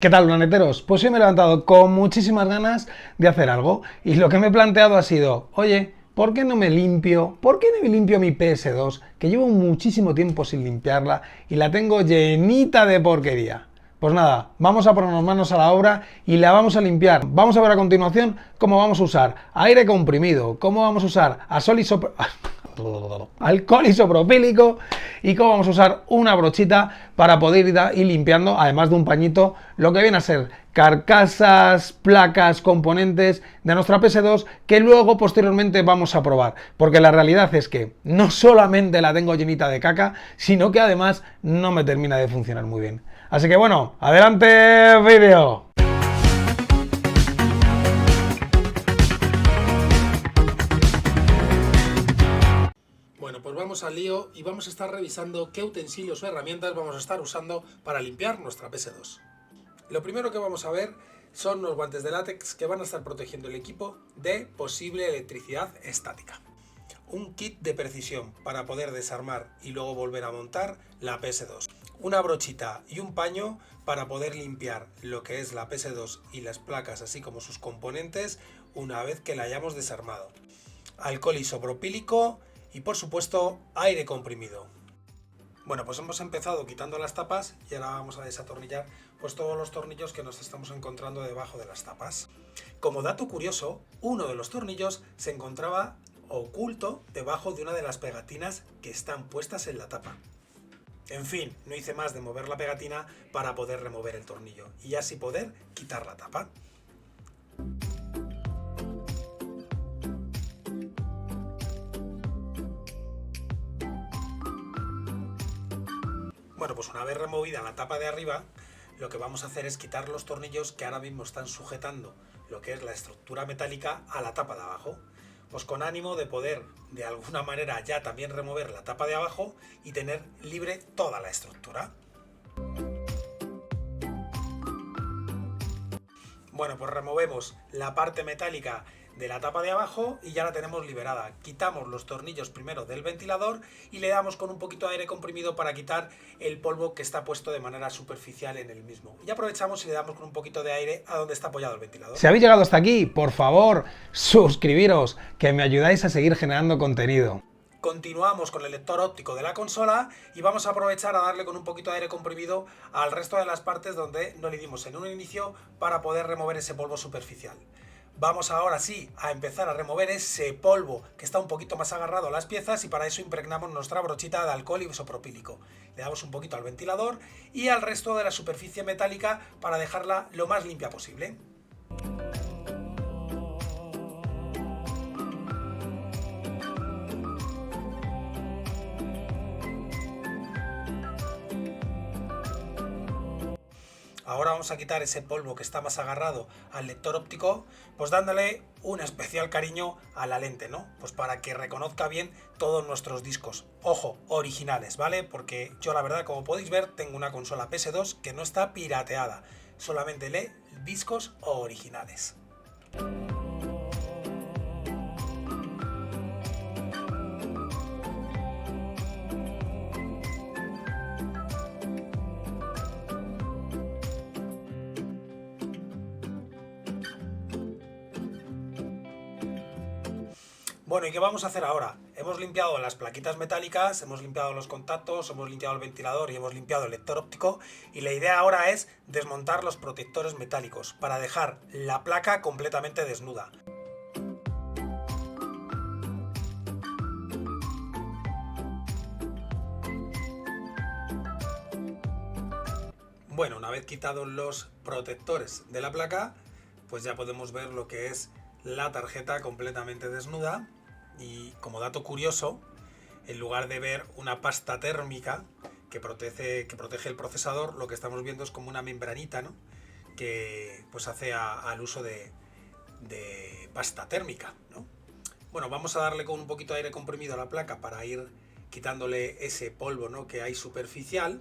¿Qué tal, planeteros? Pues hoy me he levantado con muchísimas ganas de hacer algo y lo que me he planteado ha sido, oye, ¿por qué no me limpio? ¿Por qué no me limpio mi PS2? Que llevo muchísimo tiempo sin limpiarla y la tengo llenita de porquería. Pues nada, vamos a ponernos manos a la obra y la vamos a limpiar. Vamos a ver a continuación cómo vamos a usar aire comprimido, cómo vamos a usar alcohol isopropílico y cómo vamos a usar una brochita para poder ir limpiando, además de un pañito, lo que viene a ser carcasas, placas, componentes de nuestra PS2 que luego posteriormente vamos a probar, porque la realidad es que no solamente la tengo llenita de caca, sino que además no me termina de funcionar muy bien. Así que bueno, adelante vídeo. Bueno, pues vamos al lío y vamos a estar revisando qué utensilios o herramientas vamos a estar usando para limpiar nuestra PS2. Lo primero que vamos a ver son los guantes de látex que van a estar protegiendo el equipo de posible electricidad estática. Un kit de precisión para poder desarmar y luego volver a montar la PS2. Una brochita y un paño para poder limpiar lo que es la PS2 y las placas así como sus componentes una vez que la hayamos desarmado. Alcohol isopropílico y por supuesto aire comprimido. Bueno, pues hemos empezado quitando las tapas y ahora vamos a desatornillar pues todos los tornillos que nos estamos encontrando debajo de las tapas. Como dato curioso, uno de los tornillos se encontraba oculto debajo de una de las pegatinas que están puestas en la tapa. En fin, no hice más de mover la pegatina para poder remover el tornillo y así poder quitar la tapa. Bueno, pues una vez removida la tapa de arriba, lo que vamos a hacer es quitar los tornillos que ahora mismo están sujetando lo que es la estructura metálica a la tapa de abajo. Pues con ánimo de poder, de alguna manera, ya también remover la tapa de abajo y tener libre toda la estructura. Bueno, pues removemos la parte metálica de la tapa de abajo y ya la tenemos liberada. Quitamos los tornillos primero del ventilador y le damos con un poquito de aire comprimido para quitar el polvo que está puesto de manera superficial en el mismo. Y aprovechamos y le damos con un poquito de aire a donde está apoyado el ventilador. Si habéis llegado hasta aquí, por favor, suscribiros, que me ayudáis a seguir generando contenido. Continuamos con el lector óptico de la consola y vamos a aprovechar a darle con un poquito de aire comprimido al resto de las partes donde no le dimos en un inicio para poder remover ese polvo superficial. Vamos ahora sí a empezar a remover ese polvo que está un poquito más agarrado a las piezas y para eso impregnamos nuestra brochita de alcohol isopropílico. Le damos un poquito al ventilador y al resto de la superficie metálica para dejarla lo más limpia posible. Ahora vamos a quitar ese polvo que está más agarrado al lector óptico, pues dándole un especial cariño a la lente, ¿no? Pues para que reconozca bien todos nuestros discos. Ojo, originales, ¿vale? Porque yo la verdad, como podéis ver, tengo una consola PS2 que no está pirateada. Solamente lee discos originales. Bueno, ¿y qué vamos a hacer ahora? Hemos limpiado las plaquitas metálicas, hemos limpiado los contactos, hemos limpiado el ventilador y hemos limpiado el lector óptico y la idea ahora es desmontar los protectores metálicos para dejar la placa completamente desnuda. Bueno, una vez quitados los protectores de la placa, pues ya podemos ver lo que es la tarjeta completamente desnuda. Y como dato curioso, en lugar de ver una pasta térmica que protege el procesador, lo que estamos viendo es como una membranita, ¿no? Que pues hace al uso de pasta térmica, ¿no? Bueno, vamos a darle con un poquito de aire comprimido a la placa para ir quitándole ese polvo, ¿no?, que hay superficial.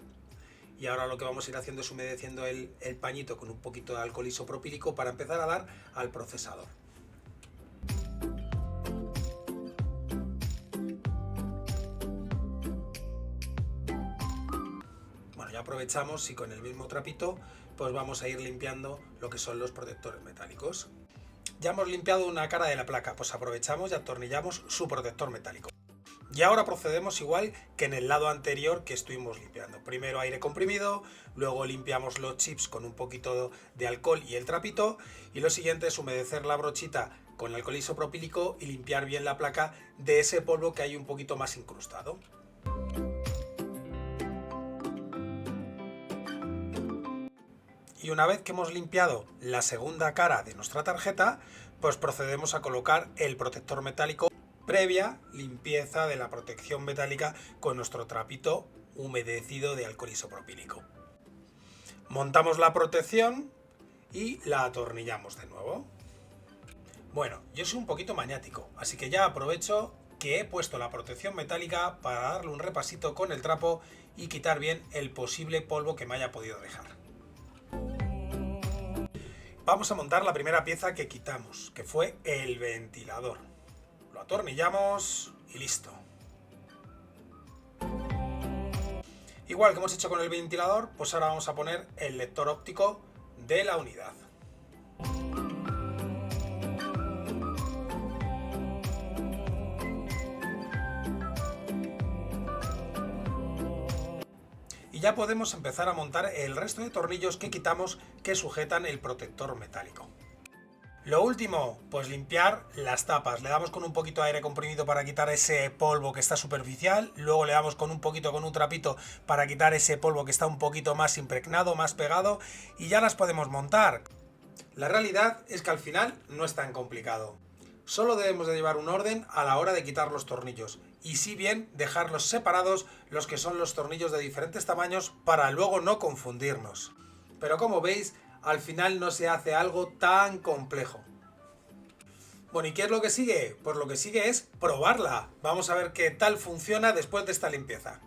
Y ahora lo que vamos a ir haciendo es humedeciendo el pañito con un poquito de alcohol isopropílico para empezar a dar al procesador. Bueno, ya aprovechamos y con el mismo trapito pues vamos a ir limpiando lo que son los protectores metálicos. Ya hemos limpiado una cara de la placa, pues aprovechamos y atornillamos su protector metálico. Y ahora procedemos igual que en el lado anterior que estuvimos limpiando. Primero aire comprimido, luego limpiamos los chips con un poquito de alcohol y el trapito, y lo siguiente es humedecer la brochita con alcohol isopropílico y limpiar bien la placa de ese polvo que hay un poquito más incrustado. Y una vez que hemos limpiado la segunda cara de nuestra tarjeta, pues procedemos a colocar el protector metálico previa limpieza de la protección metálica con nuestro trapito humedecido de alcohol isopropílico. Montamos la protección y la atornillamos de nuevo. Bueno, yo soy un poquito maniático, así que ya aprovecho que he puesto la protección metálica para darle un repasito con el trapo y quitar bien el posible polvo que me haya podido dejar. Vamos a montar la primera pieza que quitamos, que fue el ventilador. Lo atornillamos y listo. Igual que hemos hecho con el ventilador, pues ahora vamos a poner el lector óptico de la unidad. Y ya podemos empezar a montar el resto de tornillos que quitamos que sujetan el protector metálico. Lo último, pues limpiar las tapas. Le damos con un poquito de aire comprimido para quitar ese polvo que está superficial. Luego le damos con un trapito para quitar ese polvo que está un poquito más impregnado, más pegado. Y ya las podemos montar. La realidad es que al final no es tan complicado. Solo debemos de llevar un orden a la hora de quitar los tornillos. Y si bien dejarlos separados los que son los tornillos de diferentes tamaños para luego no confundirnos. Pero como veis, al final no se hace algo tan complejo. Bueno, ¿y qué es lo que sigue? Pues lo que sigue es probarla. Vamos a ver qué tal funciona después de esta limpieza.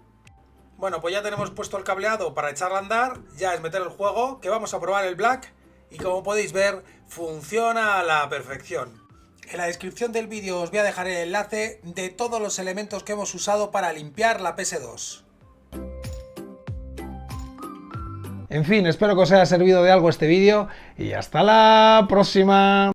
Bueno, pues ya tenemos puesto el cableado para echarla a andar. Ya es meter el juego, que vamos a probar el Black. Y como podéis ver, funciona a la perfección. En la descripción del vídeo os voy a dejar el enlace de todos los elementos que hemos usado para limpiar la PS2. En fin, espero que os haya servido de algo este vídeo y hasta la próxima.